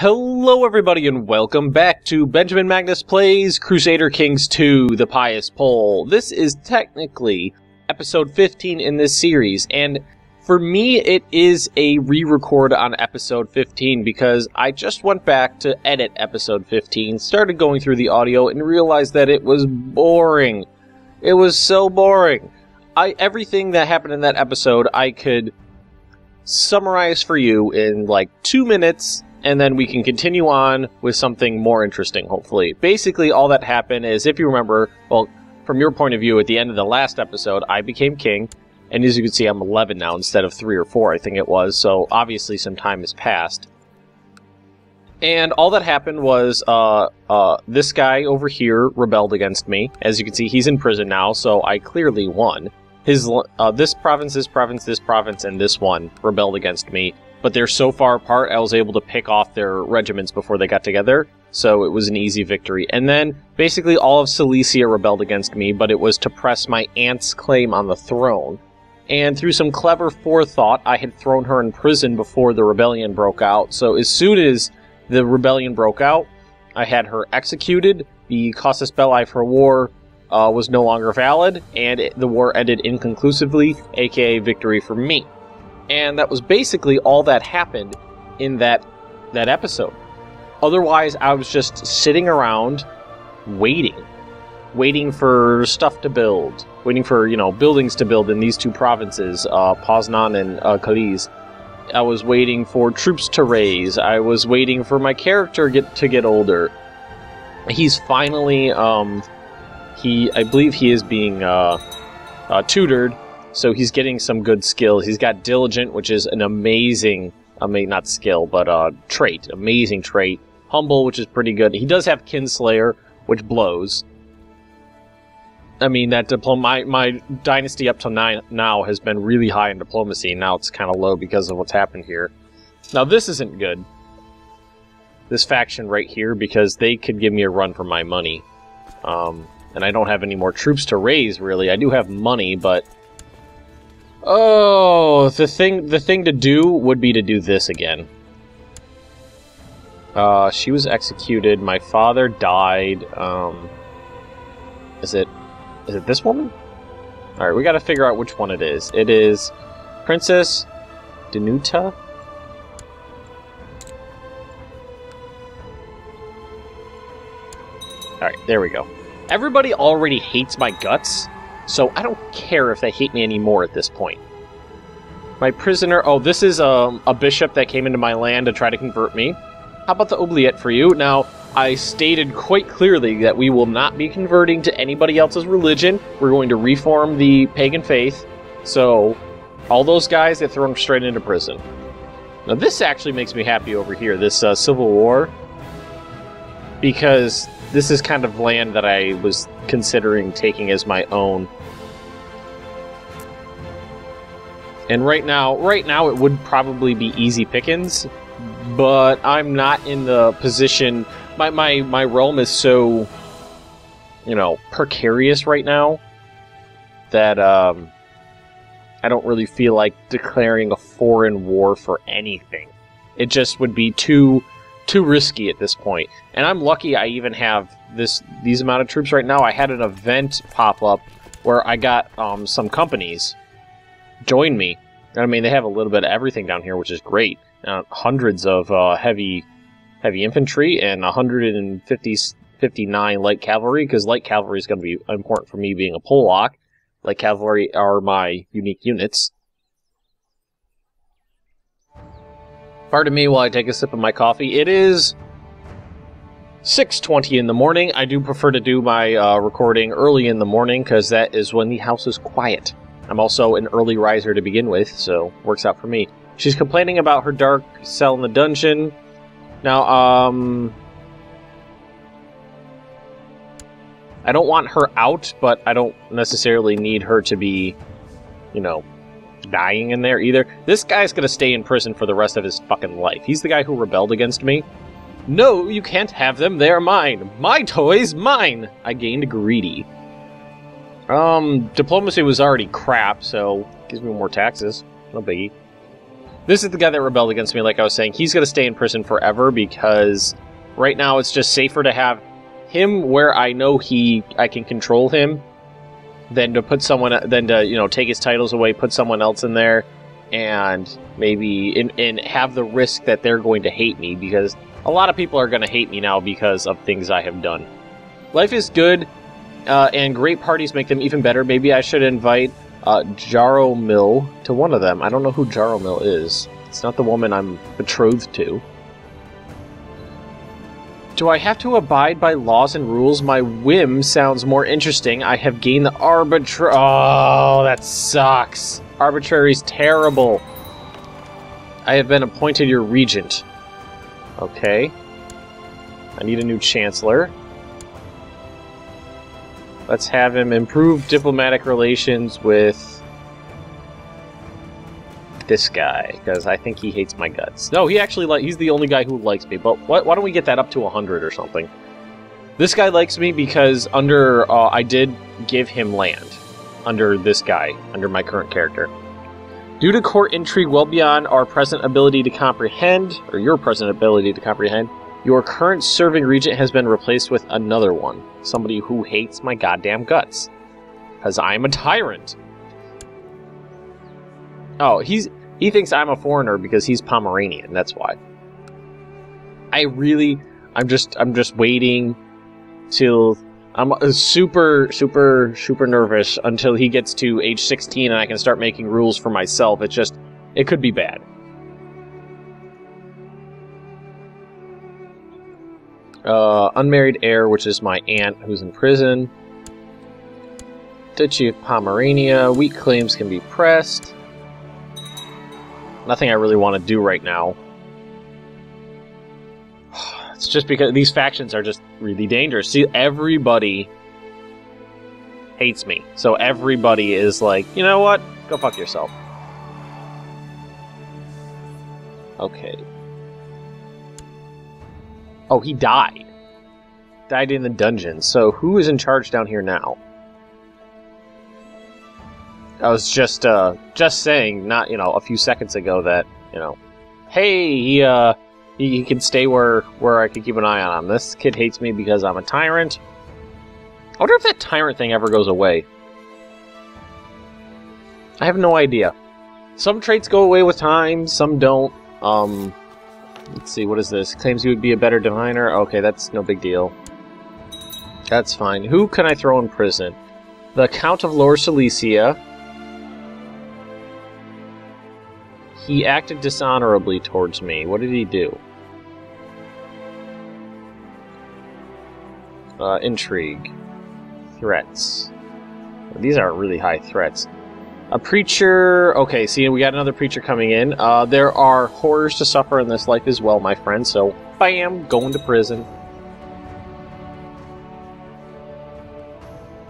Hello everybody and welcome back to Benjamin Magnus Plays Crusader Kings 2, the Pious Poll. This is technically episode 15 in this series, and for me it is a re-record on episode 15 because I just went back to edit episode 15, started going through the audio, and realized that it was boring. It was so boring. Everything that happened in that episode I could summarize for you in like 2 minutes, and then we can continue on with something more interesting, hopefully. Basically, all that happened is, if you remember, well, from your point of view, at the end of the last episode, I became king, and as you can see, I'm 11 now instead of 3 or 4, I think it was, so obviously some time has passed. And all that happened was, this guy over here rebelled against me. As you can see, he's in prison now, so I clearly won. This province, and this one rebelled against me. But they're so far apart, I was able to pick off their regiments before they got together, so it was an easy victory. And then, basically all of Cilicia rebelled against me, but it was to press my aunt's claim on the throne. And through some clever forethought, I had thrown her in prison before the rebellion broke out, so as soon as the rebellion broke out, I had her executed. The casus belli for war was no longer valid, and the war ended inconclusively, aka victory for me. And that was basically all that happened in that episode. Otherwise, I was just sitting around waiting for stuff to build, waiting for, buildings to build in these two provinces, Poznan and Kalisz. I was waiting for troops to raise. I was waiting for my character to get older. He's finally, I believe he is being tutored. So he's getting some good skills. He's got Diligent, which is an amazing, not skill, but trait. Amazing trait. Humble, which is pretty good. He does have Kinslayer, which blows. I mean, that my dynasty up to now has been really high in diplomacy. Now it's kind of low because of what's happened here. Now this isn't good. This faction right here, because they could give me a run for my money. And I don't have any more troops to raise, really. I do have money, but... Oh, the thing to do would be to do this again. She was executed. My father died. Is it this woman? Alright, we gotta figure out which one it is. It is Princess Danuta? Alright, there we go. Everybody already hates my guts, so I don't care if they hate me anymore at this point. My prisoner... Oh, this is a bishop that came into my land to try to convert me. How about the oubliette for you? Now, I stated quite clearly that we will not be converting to anybody else's religion. We're going to reform the pagan faith. So, all those guys, they throw them straight into prison. Now, this actually makes me happy over here, this civil war. Because this is kind of land that I was considering taking as my own. And right now it would probably be easy pickings, but I'm not in the position. My realm is so, precarious right now that I don't really feel like declaring a foreign war for anything. It just would be too risky at this point. And I'm lucky I even have these amount of troops right now. I had an event pop up where I got some companies join me. I mean, they have a little bit of everything down here, which is great. Hundreds of heavy infantry and 159 light cavalry, because light cavalry is going to be important for me being a Polak. Light cavalry are my unique units. Pardon me while I take a sip of my coffee. It is 6:20 in the morning. I do prefer to do my recording early in the morning, because that is when the house is quiet. I'm also an early riser to begin with, so works out for me. She's complaining about her dark cell in the dungeon. Now, I don't want her out, but I don't necessarily need her to be, dying in there either. This guy's gonna stay in prison for the rest of his fucking life. He's the guy who rebelled against me. No, you can't have them. They are mine. My toys, mine. I gained greedy. Diplomacy was already crap, so gives me more taxes. No biggie. This is the guy that rebelled against me, like I was saying. He's going to stay in prison forever because right now it's just safer to have him where I know I can control him than to put someone, take his titles away, put someone else in there, and maybe and have the risk that they're going to hate me, because a lot of people are going to hate me now because of things I have done. Life is good, and great parties make them even better. Maybe I should invite Jaromil to one of them. I don't know who Jaromil is. It's not the woman I'm betrothed to. Do I have to abide by laws and rules? My whim sounds more interesting. I have gained the arbitrary... Oh, that sucks. Arbitrary's terrible. I have been appointed your regent. Okay. I need a new chancellor. Let's have him improve diplomatic relations with this guy, because I think he hates my guts. No, he's the only guy who likes me, but why don't we get that up to 100 or something? This guy likes me because I did give him land under this guy, under my current character. Due to court intrigue well beyond our present ability to comprehend, or your present ability to comprehend, your current serving regent has been replaced with another one. Somebody who hates my goddamn guts. Because I'm a tyrant. Oh, he thinks I'm a foreigner because he's Pomeranian, that's why. I'm just waiting till... I'm super nervous until he gets to age 16 and I can start making rules for myself. It could be bad. Unmarried heir, which is my aunt who's in prison. Duchy of Pomerania. Weak claims can be pressed. Nothing I really want to do right now. It's just because these factions are just really dangerous. See, everybody hates me. So everybody is like, you know what? Go fuck yourself. Okay. Oh, he died. Died in the dungeon. So who is in charge down here now? I was just saying, not, a few seconds ago that, hey, he can stay where I can keep an eye on him. This kid hates me because I'm a tyrant. I wonder if that tyrant thing ever goes away. I have no idea. Some traits go away with time, some don't. Let's see, what is this? Claims he would be a better diviner. Okay, that's no big deal. That's fine. Who can I throw in prison? The Count of Lower Silesia. He acted dishonorably towards me. What did he do? Intrigue. Threats. These aren't really high threats. A preacher... Okay, see, we got another preacher coming in. There are horrors to suffer in this life as well, my friend, so bam, going to prison.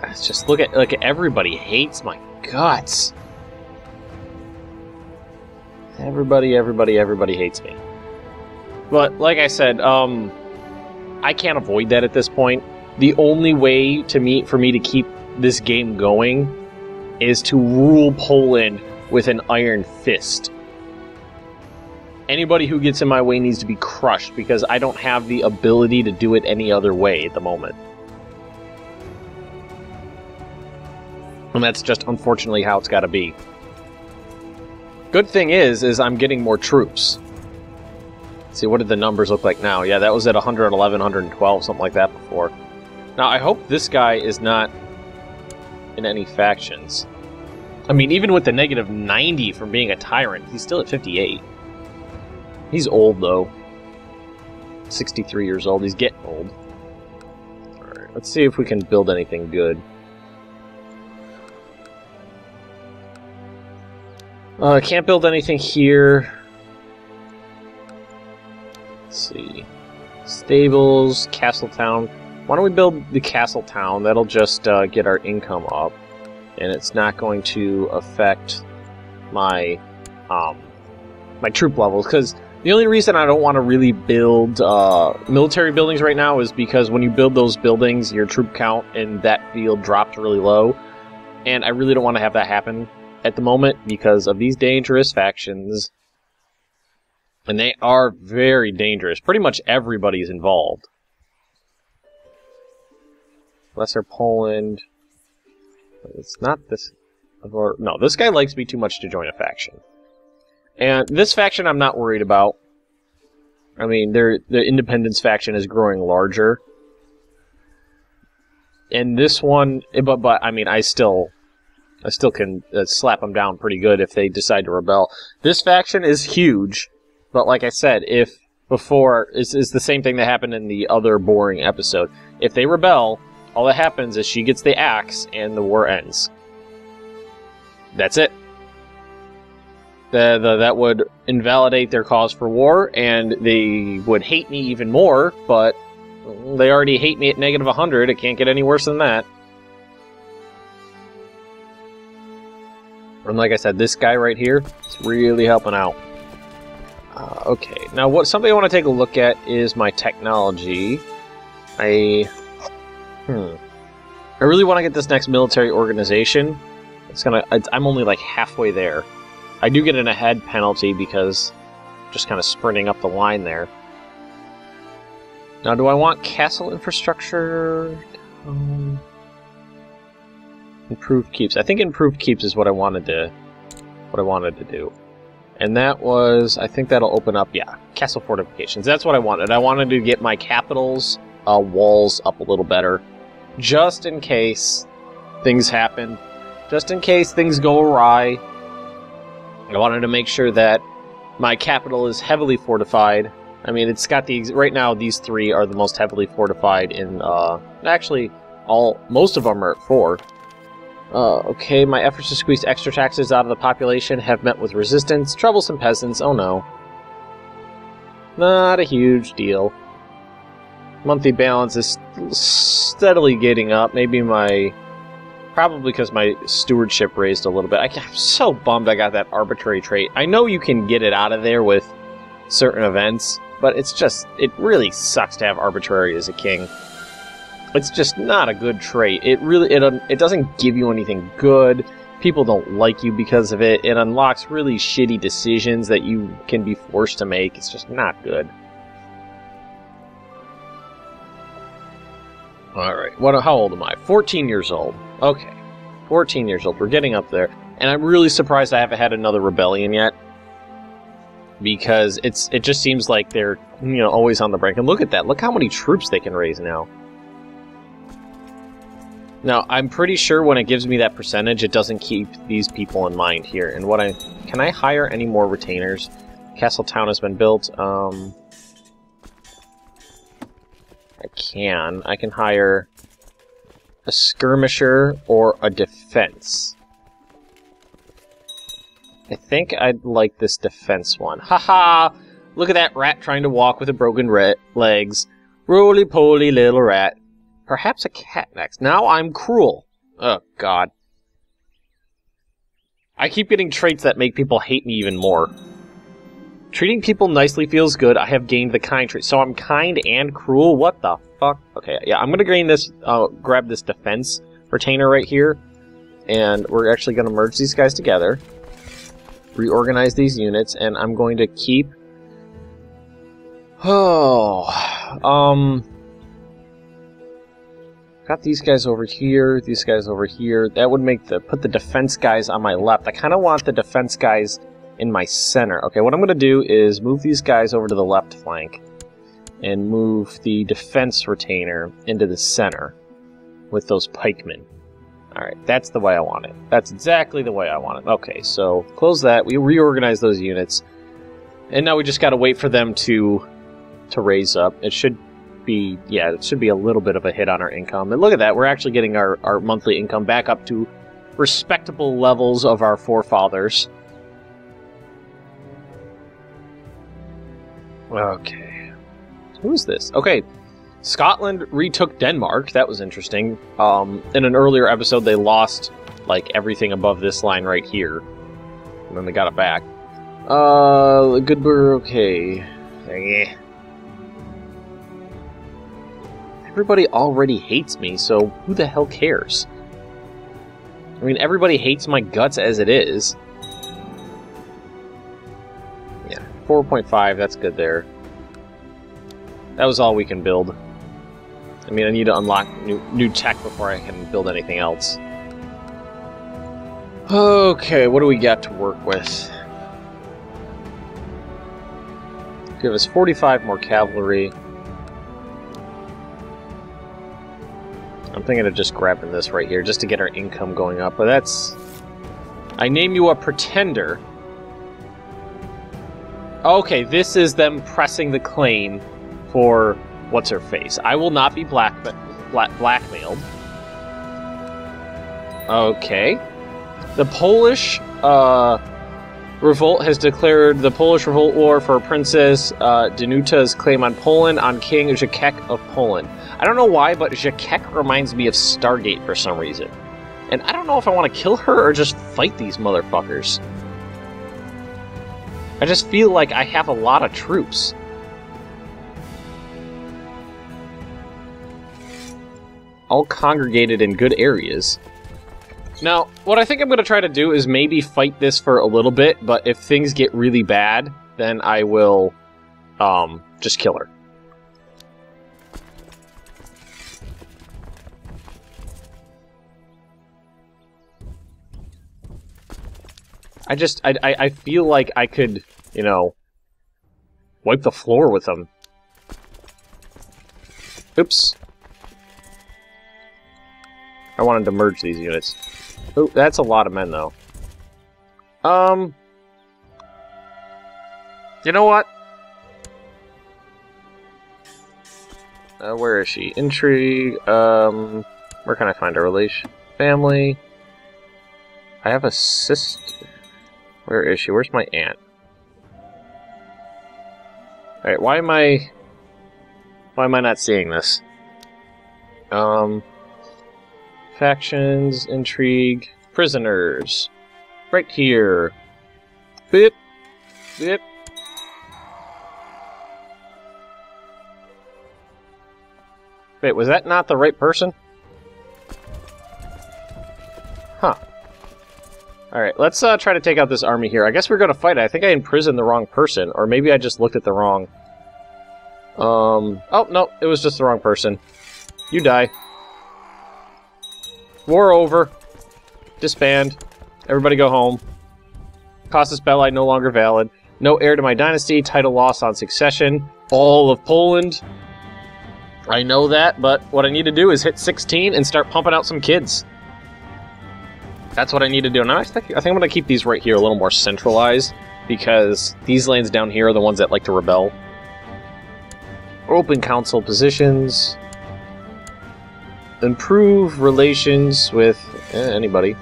It's just look at everybody hates my guts. Everybody hates me. But like I said, I can't avoid that at this point. The only way for me to keep this game going is to rule Poland with an iron fist. Anybody who gets in my way needs to be crushed because I don't have the ability to do it any other way at the moment. And that's just unfortunately how it's got to be. Good thing is I'm getting more troops. Let's see, what did the numbers look like now? Yeah, that was at 111, 112, something like that before. Now, I hope this guy is not in any factions. I mean, even with the negative 90 from being a tyrant, he's still at 58. He's old, though. 63 years old. He's getting old. Alright, let's see if we can build anything good. Can't build anything here. Let's see. Stables, Castle Town. Why don't we build the Castle Town? That'll just get our income up. And it's not going to affect my my troop levels. Because the only reason I don't want to really build military buildings right now is because when you build those buildings, your troop count in that field dropped really low. And I really don't want to have that happen at the moment because of these dangerous factions. And they are very dangerous. Pretty much everybody's involved. Lesser Poland. It's not this... No, this guy likes me too much to join a faction. And this faction I'm not worried about. I mean, the Independence faction is growing larger. And this one... But I mean, I still can slap them down pretty good if they decide to rebel. This faction is huge. But like I said, if before... It's the same thing that happened in the other boring episode. If they rebel, all that happens is she gets the axe and the war ends. That's it. That would invalidate their cause for war, and they would hate me even more, but they already hate me at negative 100. It can't get any worse than that. And like I said, this guy right here is really helping out. Okay, now something I want to take a look at is my technology. I really want to get this next military organization. I'm only like halfway there. I do get an ahead penalty because I'm just kind of sprinting up the line there. Now, do I want castle infrastructure? Improved keeps. I think improved keeps is what I wanted to do. And that was, I think that'll open up, yeah, castle fortifications. That's what I wanted. I wanted to get my capital's walls up a little better, just in case things happen. Just in case things go awry. I wanted to make sure that my capital is heavily fortified. I mean, it's got right now these three are the most heavily fortified in, actually, most of them are at 4. Okay, my efforts to squeeze extra taxes out of the population have met with resistance. Troublesome peasants, oh no. Not a huge deal. Monthly balance is steadily getting up. Probably because my stewardship raised a little bit. I'm so bummed I got that arbitrary trait. I know you can get it out of there with certain events, but it really sucks to have arbitrary as a king. It's just not a good trait. It doesn't give you anything good. People don't like you because of it. It unlocks really shitty decisions that you can be forced to make. It's just not good. Alright, how old am I? 14 years old. Okay, 14 years old. We're getting up there. And I'm really surprised I haven't had another rebellion yet. Because it just seems like they're, always on the brink. And look at that. Look how many troops they can raise now. Now, I'm pretty sure when it gives me that percentage, it doesn't keep these people in mind here. And can I hire any more retainers? Castle Town has been built. I can hire a skirmisher or a defense. I think I'd like this defense one. Haha! Look at that rat trying to walk with a broken legs. Roly-poly little rat. Perhaps a cat next. Now I'm cruel. Oh, God. I keep getting traits that make people hate me even more. Treating people nicely feels good. I have gained the kind trait. So I'm kind and cruel? What the fuck? Okay, yeah, I'm gonna gain this, grab this defense retainer right here. And we're actually gonna merge these guys together. Reorganize these units, and I'm going to keep... Got these guys over here, these guys over here. That would put the defense guys on my left. I kind of want the defense guys in my center. Okay, what I'm going to do is move these guys over to the left flank and move the defense retainer into the center with those pikemen. Alright, that's the way I want it. That's exactly the way I want it. Okay, so close that. We reorganize those units. And now we just got to wait for them to raise up. It should be, yeah, it should be a little bit of a hit on our income. And look at that, we're actually getting our monthly income back up to respectable levels of our forefathers. Okay. Who is this? Okay. Scotland retook Denmark. That was interesting. In an earlier episode, they lost, like, everything above this line right here. And then they got it back. Goodbur, okay. Eh. Everybody already hates me, so who the hell cares? I mean, everybody hates my guts as it is. Yeah. 4.5, that's good there. That was all we can build. I mean, I need to unlock new tech before I can build anything else. Okay, what do we got to work with? Give us 45 more cavalry. I'm thinking of just grabbing this right here, just to get our income going up, but that's... I name you a pretender. Okay, this is them pressing the claim for what's-her-face. I will not be blackmailed. Okay. The Polish revolt has declared the Polish revolt war for Princess Danuta's claim on Poland on King Jacek of Poland. I don't know why, but Jacek reminds me of Stargate for some reason. And I don't know if I want to kill her or just fight these motherfuckers. I just feel like I have a lot of troops. All congregated in good areas. Now, what I think I'm going to try to do is maybe fight this for a little bit, but if things get really bad, then I will just kill her. I feel like I could, you know, wipe the floor with them. Oops. I wanted to merge these units. Oh, that's a lot of men, though. You know what? Where is she? Intrigue, where can I find a relation? Family. I have a sister. Where is she? Where's my aunt? Alright, why am I not seeing this? Factions, intrigue, prisoners. Right here. Bip. Bip. Wait, was that not the right person? Huh. Alright, let's try to take out this army here. I guess we're gonna fight it. I think I imprisoned the wrong person, or maybe I just looked at the wrong... Oh, no, it was just the wrong person. You die. War over. Disband. Everybody go home. Casus Belli no longer valid. No heir to my dynasty. Title lost on succession. All of Poland. I know that, but what I need to do is hit 16 and start pumping out some kids. That's what I need to do. And I think I'm going to keep these right here a little more centralized, because these lands down here are the ones that like to rebel. Open council positions. Improve relations with anybody.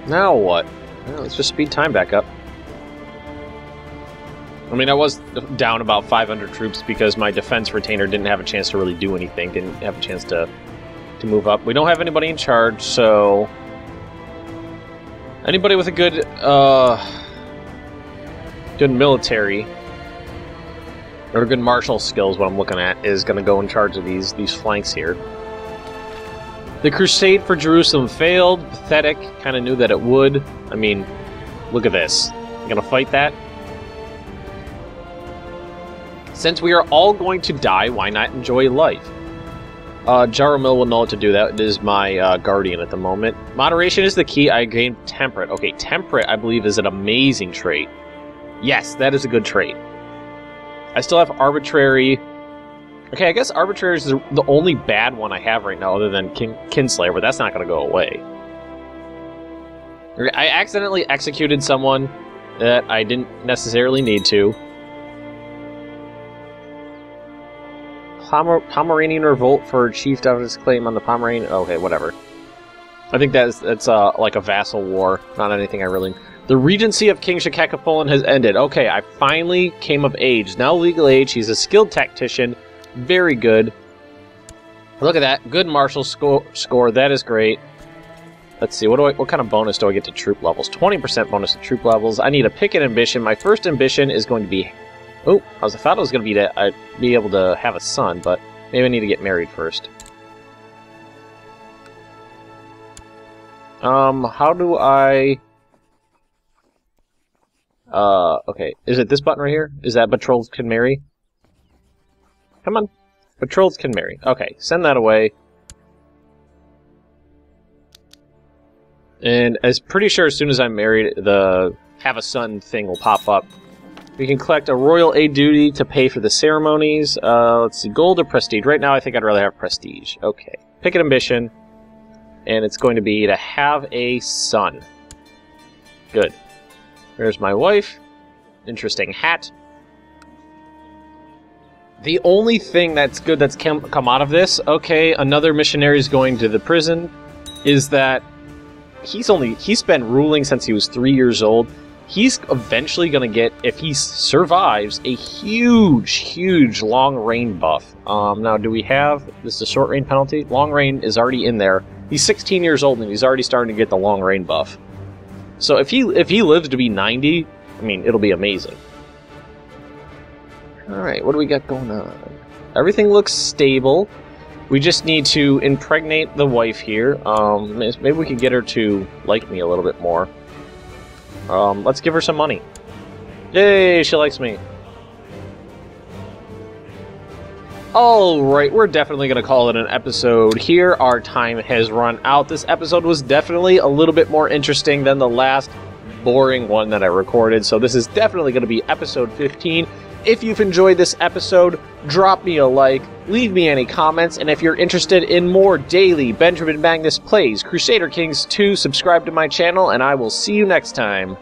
Now what? Well, let's just speed time back up. I mean, I was down about 500 troops because my defense retainer didn't have a chance to really do anything, didn't have a chance to move up. We don't have anybody in charge, so... Anybody with a good, good military, or good martial skills, what I'm looking at, is going to go in charge of these flanks here. The crusade for Jerusalem failed. Pathetic. Kind of knew that it would. I mean, look at this. You gonna fight that? Since we are all going to die, why not enjoy life? Jaromil will know what to do. That is my guardian at the moment. Moderation is the key. I gained temperate. Okay, temperate, I believe, is an amazing trait. Yes, that is a good trait. I still have arbitrary. Okay, I guess arbitrary is the only bad one I have right now, other than Kinslayer, but that's not going to go away. I accidentally executed someone that I didn't necessarily need to. Pomeranian revolt for chief out of his claim on the Pomeranian. Okay, whatever. I think that's like a vassal war, not anything I really... The regency of King Jacek of Poland has ended. Okay, I finally came of age. Now legal age. He's a skilled tactician. Very good. Look at that. Good martial score. That is great. Let's see. What kind of bonus do I get to troop levels? 20% bonus to troop levels. I need to pick an ambition. My first ambition is going to be... Oh, I thought it was going to be that I'd be able to have a son, but Maybe I need to get married first. How do I... okay. Is it this button right here? Is that betrothed can marry? Come on. Betrothed can marry. Okay, send that away. And I'm pretty sure as soon as I'm married, the have a son thing will pop up. We can collect a royal aid duty to pay for the ceremonies. Let's see, gold or prestige? Right now I think I'd rather have prestige. Okay. Pick an ambition. And it's going to be to have a son. Good. There's my wife. Interesting hat. The only thing that's good that's come out of this, okay, another missionary is going to the prison, is that he's been ruling since he was 3 years old. He's eventually going to get, if he survives, a huge long rain buff. Now, do we have, this is a short rain penalty? Long rain is already in there. He's 16 years old and he's already starting to get the long rain buff. So if he lives to be 90, I mean, it'll be amazing. Alright, what do we got going on? Everything looks stable. We just need to impregnate the wife here. Maybe we could get her to like me a little bit more. Let's give her some money. Yay, she likes me. Alright, we're definitely going to call it an episode here. Our time has run out. This episode was definitely a little bit more interesting than the last boring one that I recorded. So this is definitely going to be episode 15. If you've enjoyed this episode, drop me a like, leave me any comments, and if you're interested in more daily Benjamin Magnus Plays Crusader Kings 2, subscribe to my channel, and I will see you next time.